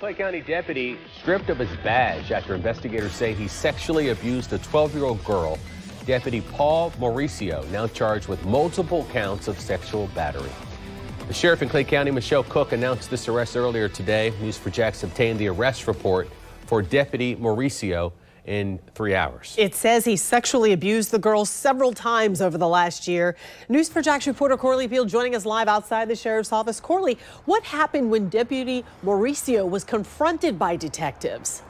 Clay County deputy stripped of his badge after investigators say he sexually abused a 12-year-old girl. Deputy Paul Mauricio now charged with multiple counts of sexual battery. The sheriff in Clay County, Michelle Cook, announced this arrest earlier today. News4Jax obtained the arrest report for Deputy Mauricio in 3 hours. It says he sexually abused the girl several times over the last year. News4Jax reporter Corley Peel joining us live outside the sheriff's office. Corley, what happened when Deputy Mauricio was confronted by detectives?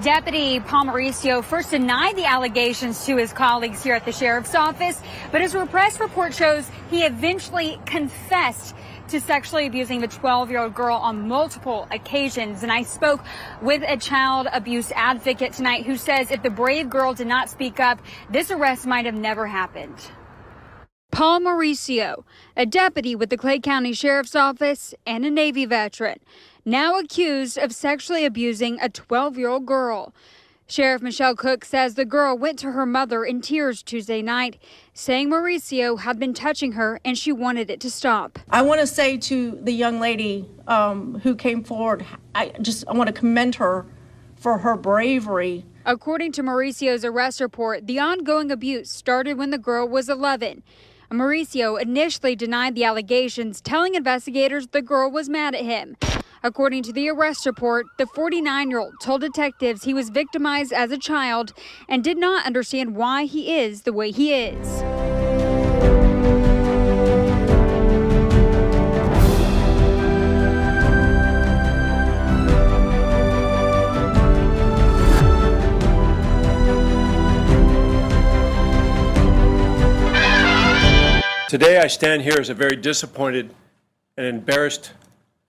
Deputy Paul Mauricio first denied the allegations to his colleagues here at the sheriff's office, but as a press report shows, he eventually confessed to sexually abusing the 12-year-old girl on multiple occasions. And I spoke with a child abuse advocate tonight who says if the brave girl did not speak up, this arrest might have never happened. Paul Mauricio, a deputy with the Clay County Sheriff's Office and a Navy veteran, now accused of sexually abusing a 12-year-old girl. Sheriff Michelle Cook says the girl went to her mother in tears Tuesday night, saying Mauricio had been touching her and she wanted it to stop. I want to say to the young lady who came forward, I want to commend her for her bravery. According to Mauricio's arrest report, the ongoing abuse started when the girl was 11. Mauricio initially denied the allegations, telling investigators the girl was mad at him. According to the arrest report, the 49-year-old told detectives he was victimized as a child and did not understand why he is the way he is. Today I stand here as a very disappointed and embarrassed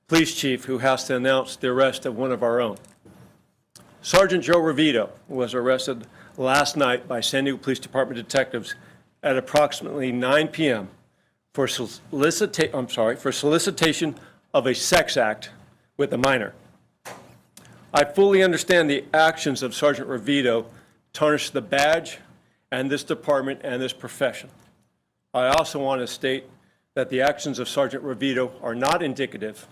police chief who has to announce the arrest of one of our own. Sergeant Joe Revito was arrested last night by San Diego Police Department detectives at approximately 9 p.m. for solicitation of a sex act with a minor. I fully understand the actions of Sergeant Revito tarnish the badge and this department and this profession. I also want to state that the actions of Sergeant Revito are not indicative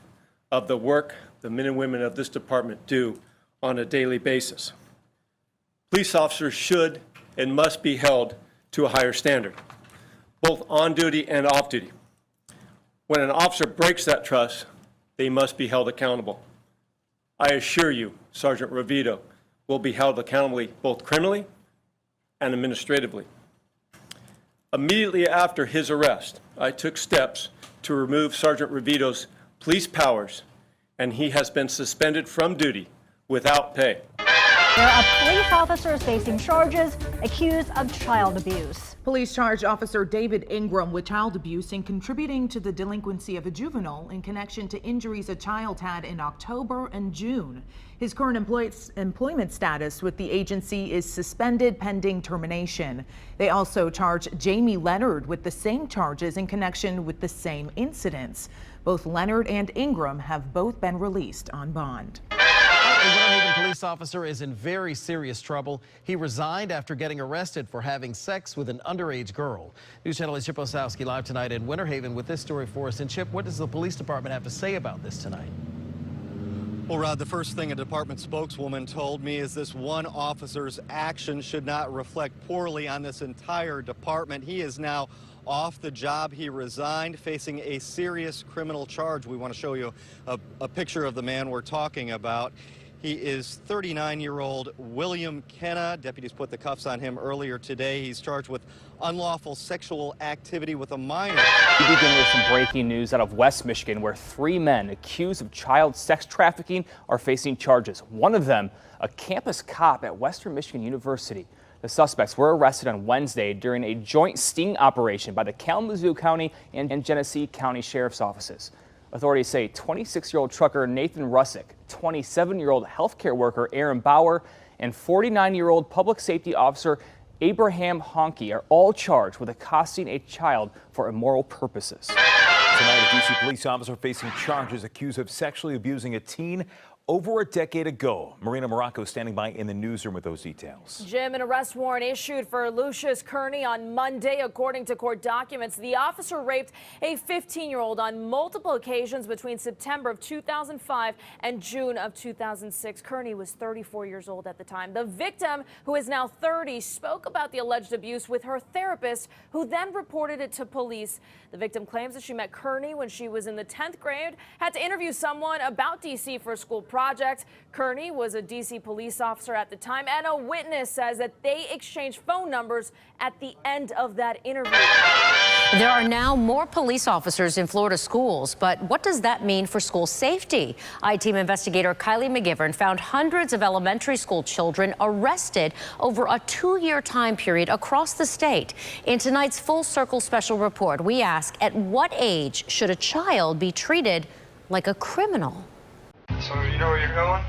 of the work the men and women of this department do on a daily basis. Police officers should and must be held to a higher standard, both on duty and off duty. When an officer breaks that trust, they must be held accountable. I assure you, Sergeant Revito will be held accountable both criminally and administratively. Immediately after his arrest, I took steps to remove Sergeant Revito's police powers, and he has been suspended from duty without pay. There are police officers facing charges accused of child abuse. Police charged Officer David Ingram with child abuse and contributing to the delinquency of a juvenile in connection to injuries a child had in October and June. His current employment status with the agency is suspended pending termination. They also charged Jamie Leonard with the same charges in connection with the same incidents. Both Leonard and Ingram have both been released on bond. A Winter Haven police officer is in very serious trouble. He resigned after getting arrested for having sex with an underage girl. News Channel's Chip Osowski live tonight in Winter Haven with this story for us. And Chip, what does the police department have to say about this tonight? Well, Rod, the first thing a department spokeswoman told me is this one officer's actions should not reflect poorly on this entire department. He is now off the job. He resigned, facing a serious criminal charge. We want to show you a picture of the man we're talking about. He is 39-year-old William Kenna. Deputies put the cuffs on him earlier today. He's charged with unlawful sexual activity with a minor. We begin with some breaking news out of West Michigan, where 3 men accused of child sex trafficking are facing charges. One of them, a campus cop at Western Michigan University. The suspects were arrested on Wednesday during a joint sting operation by the Kalamazoo County and Genesee County Sheriff's Offices. Authorities say 26-year-old trucker Nathan Russick, 27-year-old healthcare worker Aaron Bauer, and 49-year-old public safety officer Abraham Honke are all charged with accosting a child for immoral purposes. Tonight, a D.C. police officer facing charges accused of sexually abusing a teen over a decade ago. Marina Morocco standing by in the newsroom with those details. Jim, an arrest warrant issued for Lucius Kearney on Monday. According to court documents, the officer raped a 15-year-old on multiple occasions between September of 2005 and June of 2006. Kearney was 34 years old at the time. The victim, who is now 30, spoke about the alleged abuse with her therapist, who then reported it to police. The victim claims that she met Kearney when she was in the 10th grade, had to interview someone about D.C. for a school project. Kearney was a D.C. police officer at the time, and a witness says that they exchanged phone numbers at the end of that interview. There are now more police officers in Florida schools, but what does that mean for school safety? I-Team investigator Kylie McGivern found hundreds of elementary school children arrested over a 2-year time period across the state. In tonight's Full Circle special report, we ask, at what age should a child be treated like a criminal? So you know where you're going?